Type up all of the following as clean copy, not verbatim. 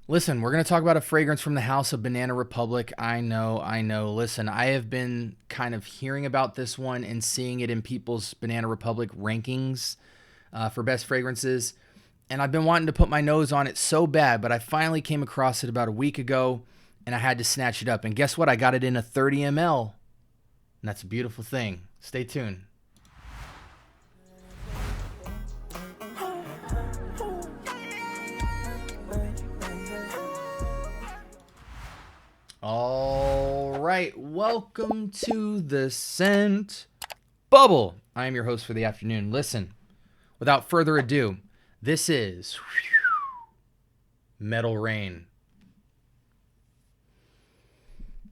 Listen, we're going to talk about a fragrance from the house of Banana Republic. I know. Listen, I have been kind of hearing about this one and seeing it in people's Banana Republic rankings for best fragrances. And I've been wanting to put my nose on it so bad, but I finally came across it about a week ago and I had to snatch it up. And guess what? I got it in a 30 ml. And that's a beautiful thing. Stay tuned. All right, welcome to the Scent Bubble. I am your host for the afternoon. Listen, without further ado, this is Metal Rain.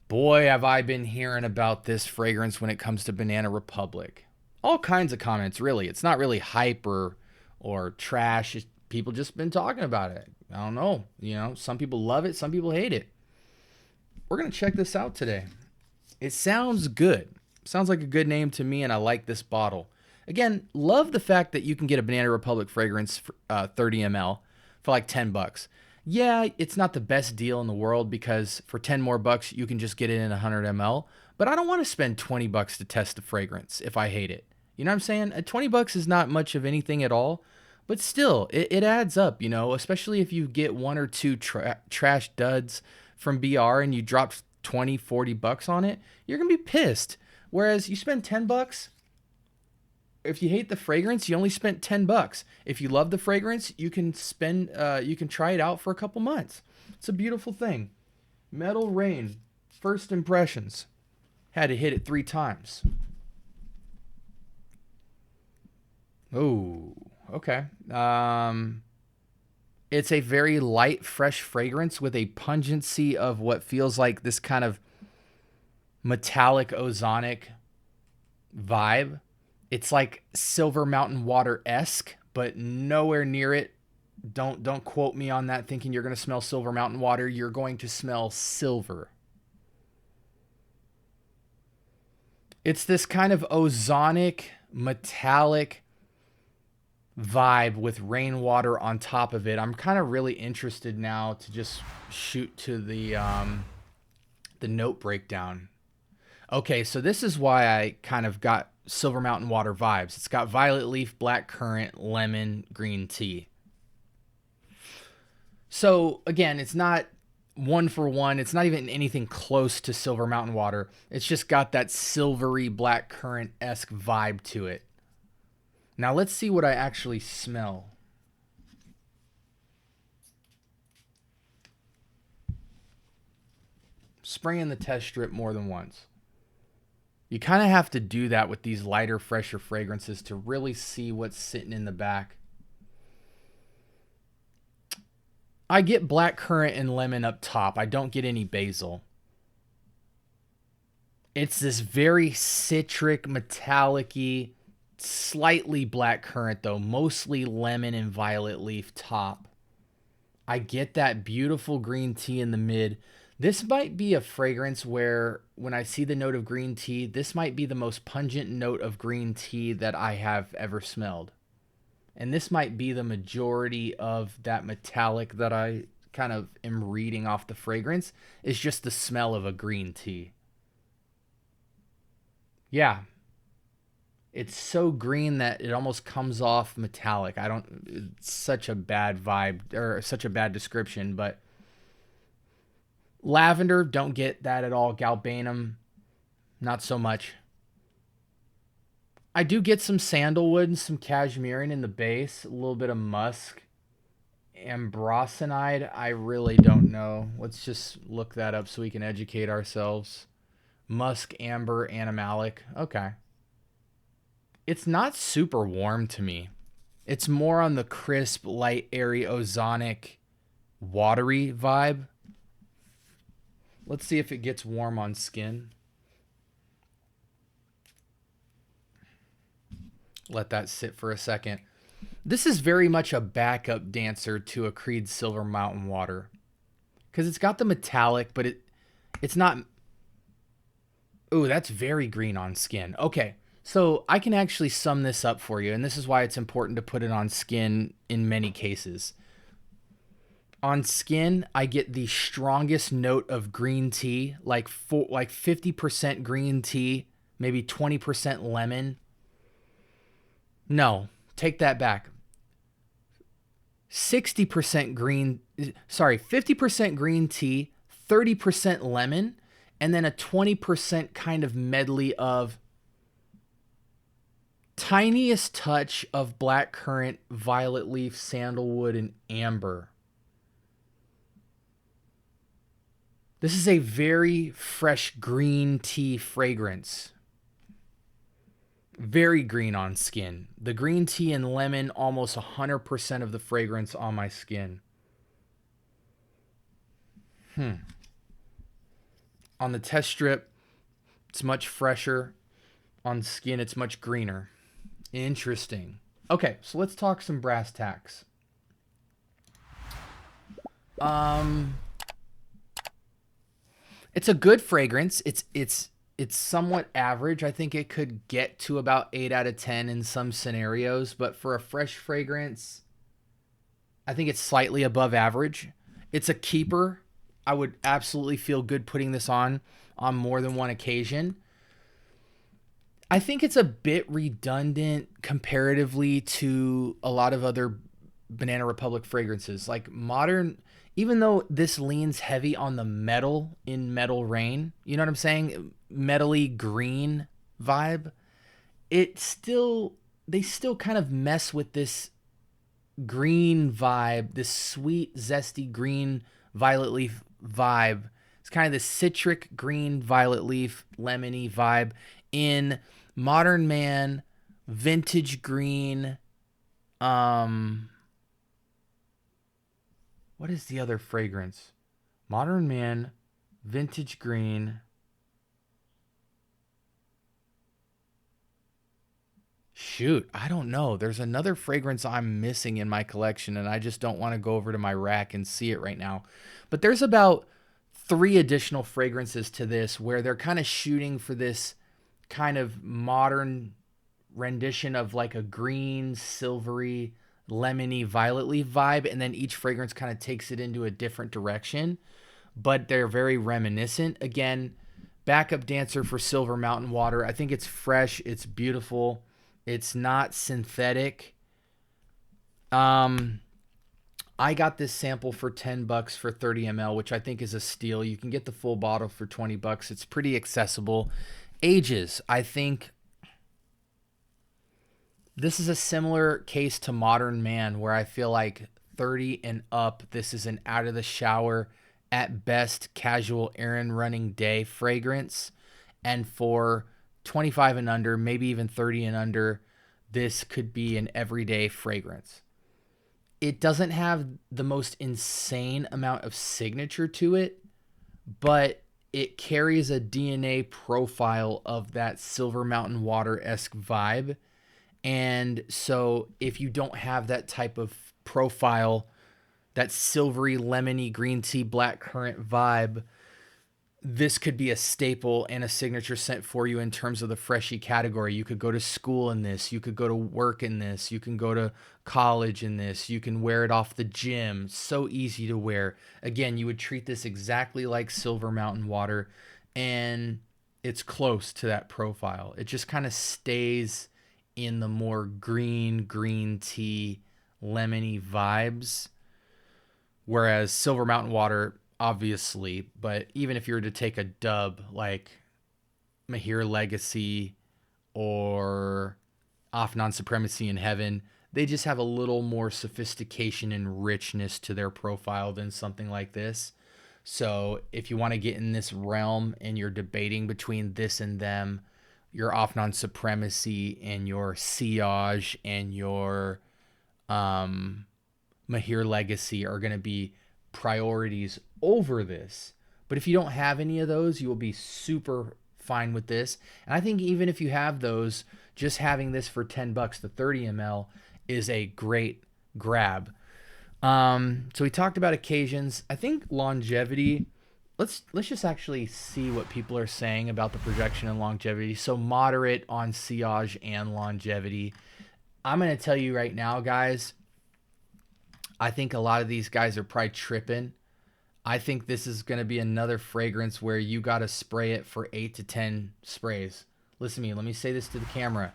Boy, have I been hearing about this fragrance when it comes to Banana Republic. All kinds of comments, really. It's not really hype or trash. People just been talking about it. I don't know. Some people love it, some people hate it. We're going to check this out today. It sounds good. Sounds like a good name to me, and I like this bottle. Again, love the fact that you can get a Banana Republic fragrance for, 30 ml for like $10. Yeah, it's not the best deal in the world because for 10 more bucks, you can just get it in 100 ml. But I don't want to spend 20 bucks to test the fragrance if I hate it. You know what I'm saying? 20 bucks is not much of anything at all. But still, it adds up, especially if you get one or two trash duds from BR and you drop 20, 40 bucks on it, you're going to be pissed. Whereas you spend 10 bucks, if you hate the fragrance, you only spent 10 bucks. If you love the fragrance, you can try it out for a couple months. It's a beautiful thing. Metal Rain, first impressions. Had to hit it 3 times. Oh, okay. It's a very light, fresh fragrance with a pungency of what feels like this kind of metallic ozonic vibe. It's like Silver Mountain Water-esque, but nowhere near it. Don't quote me on that thinking you're going to smell Silver Mountain Water. You're going to smell silver. It's this kind of ozonic, metallic vibe with rainwater on top of it. I'm kind of really interested now to just shoot to the note breakdown. Okay, so this is why I kind of got Silver Mountain Water vibes. It's got violet leaf, black currant, lemon, green tea. So again, it's not one for one. It's not even anything close to Silver Mountain Water. It's just got that silvery black currant-esque vibe to it. Now let's see what I actually smell. Spraying the test strip more than once. You kind of have to do that with these lighter, fresher fragrances to really see what's sitting in the back. I get black currant and lemon up top. I don't get any basil. It's this very citric, metallic-y, slightly black currant though, mostly lemon and violet leaf top. I get that beautiful green tea in the mid. This might be a fragrance where when I see the note of green tea, this might be the most pungent note of green tea that I have ever smelled. And this might be the majority of that metallic that I kind of am reading off the fragrance is just the smell of a green tea. Yeah. It's so green that it almost comes off metallic. It's such a bad vibe or such a bad description, but lavender, don't get that at all. Galbanum, not so much. I do get some sandalwood and some cashmere in the base, a little bit of musk. Ambrosinide, I really don't know. Let's just look that up so we can educate ourselves. Musk, amber, animalic. Okay. It's not super warm to me. It's more on the crisp, light, airy, ozonic, watery vibe. Let's see if it gets warm on skin. Let that sit for a second. This is very much a backup dancer to a Creed Silver Mountain Water. Because it's got the metallic, but it's not... Ooh, that's very green on skin. Okay, so I can actually sum this up for you, and this is why it's important to put it on skin in many cases. On skin, I get the strongest note of green tea, like 50% green tea, maybe 20% lemon. No, take that back. 60% green, sorry, 50% green tea, 30% lemon, and then a 20% kind of medley of tiniest touch of blackcurrant, violet leaf, sandalwood, and amber. This is a very fresh green tea fragrance. Very green on skin. The green tea and lemon, almost 100% of the fragrance on my skin. On the test strip, it's much fresher. On skin, it's much greener. Interesting. Okay, so let's talk some brass tacks. It's a good fragrance. It's somewhat average. I think it could get to about 8 out of 10 in some scenarios, but for a fresh fragrance, I think it's slightly above average. It's a keeper. I would absolutely feel good putting this on more than one occasion. I think it's a bit redundant comparatively to a lot of other Banana Republic fragrances. Like modern, even though this leans heavy on the metal in Metal Rain, you know what I'm saying? Metally green vibe. They still kind of mess with this green vibe, this sweet, zesty green violet leaf vibe. It's kind of this citric green violet leaf lemony vibe in Modern Man, vintage green. What is the other fragrance? Modern Man, vintage green. Shoot, I don't know. There's another fragrance I'm missing in my collection, and I just don't want to go over to my rack and see it right now. But there's about 3 additional fragrances to this where they're kind of shooting for this kind of modern rendition of like a green, silvery, lemony, violet leaf vibe, and then each fragrance kind of takes it into a different direction, but they're very reminiscent. Again, backup dancer for Silver Mountain Water. I think it's fresh, it's beautiful, it's not synthetic. I got this sample for $10 for 30 ml, which I think is a steal. You can get the full bottle for $20. It's pretty accessible. Ages, I think this is a similar case to Modern Man, where I feel like 30 and up, this is an out of the shower, at best casual errand running day fragrance. And for 25 and under, maybe even 30 and under, this could be an everyday fragrance. It doesn't have the most insane amount of signature to it, but it carries a DNA profile of that Silver Mountain Water-esque vibe. And so if you don't have that type of profile, that silvery, lemony, green tea, blackcurrant vibe, this could be a staple and a signature scent for you in terms of the freshy category. You could go to school in this. You could go to work in this. You can go to college in this. You can wear it off the gym. So easy to wear. Again, you would treat this exactly like Silver Mountain Water, and it's close to that profile. It just kind of stays in the more green tea, lemony vibes, whereas Silver Mountain Water, obviously, but even if you were to take a dub like Mahir Legacy or Afnan Supremacy in Heaven, they just have a little more sophistication and richness to their profile than something like this. So if you want to get in this realm and you're debating between this and them, your Afnan Supremacy and your Sillage and your Mahir Legacy are going to be priorities over this. But if you don't have any of those, you will be super fine with this. And I think even if you have those, just having this for $10, the 30 ml, is a great grab. So we talked about occasions. I think longevity, let's just actually see what people are saying about the projection and longevity. So moderate on sillage and longevity. I'm going to tell you right now, guys, I think a lot of these guys are probably tripping. I think this is going to be another fragrance where you got to spray it for 8 to 10 sprays. Listen to me. Let me say this to the camera.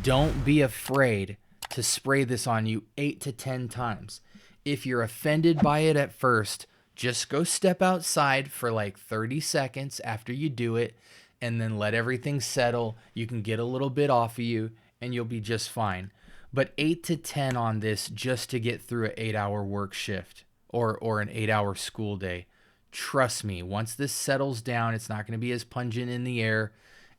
Don't be afraid to spray this on you 8 to 10 times. If you're offended by it at first, just go step outside for like 30 seconds after you do it and then let everything settle. You can get a little bit off of you and you'll be just fine. But 8 to 10 on this just to get through an 8-hour work shift or an 8-hour school day. Trust me, once this settles down, it's not going to be as pungent in the air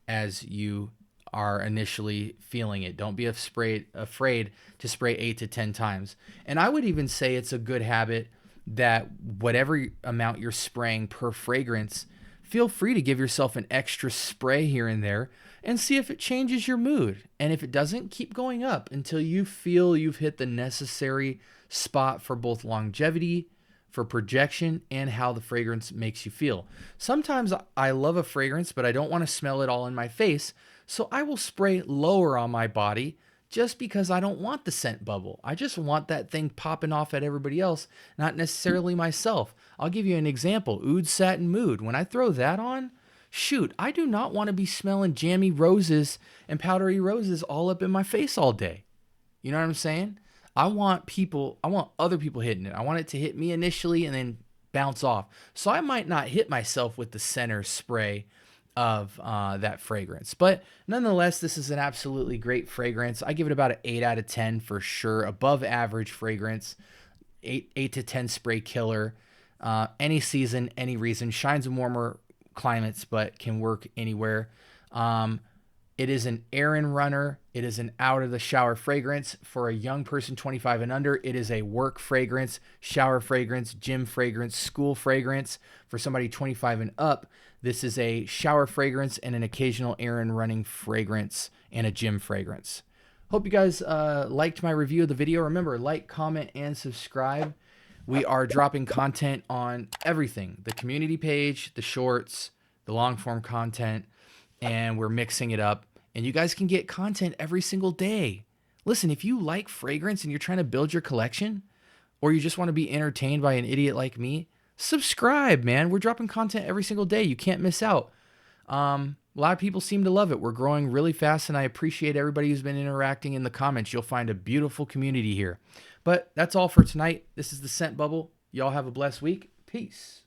as you are initially feeling it. Don't be afraid to spray 8 to 10 times. And I would even say it's a good habit that whatever amount you're spraying per fragrance, feel free to give yourself an extra spray here and there and see if it changes your mood. And if it doesn't, keep going up until you feel you've hit the necessary spot for both longevity, for projection, and how the fragrance makes you feel. Sometimes I love a fragrance, but I don't want to smell it all in my face, so I will spray lower on my body just because I don't want the scent bubble. I just want that thing popping off at everybody else, not necessarily myself. I'll give you an example. Oud Satin Mood. When I throw that on, shoot, I do not want to be smelling jammy roses and powdery roses all up in my face all day. You know what I'm saying? I want other people hitting it. I want it to hit me initially and then bounce off. So I might not hit myself with the center spray of that fragrance. But nonetheless, this is an absolutely great fragrance. I give it about an 8 out of 10 for sure. Above average fragrance. 8 to 10 spray killer. Any season, any reason. Shines in warmer climates, but can work anywhere. It is an errand runner. It is an out of the shower fragrance for a young person 25 and under. It is a work fragrance, shower fragrance, gym fragrance, school fragrance for somebody 25 and up. This is a shower fragrance and an occasional errand running fragrance and a gym fragrance. Hope you guys liked my review of the video. Remember, like, comment, and subscribe. We are dropping content on everything. The community page, the shorts, the long form content, and we're mixing it up. And you guys can get content every single day. Listen, if you like fragrance and you're trying to build your collection, or you just want to be entertained by an idiot like me, subscribe, man. We're dropping content every single day. You can't miss out. A lot of people seem to love it. We're growing really fast, and I appreciate everybody who's been interacting in the comments. You'll find a beautiful community here. But that's all for tonight. This is the Scent Bubble. Y'all have a blessed week. Peace.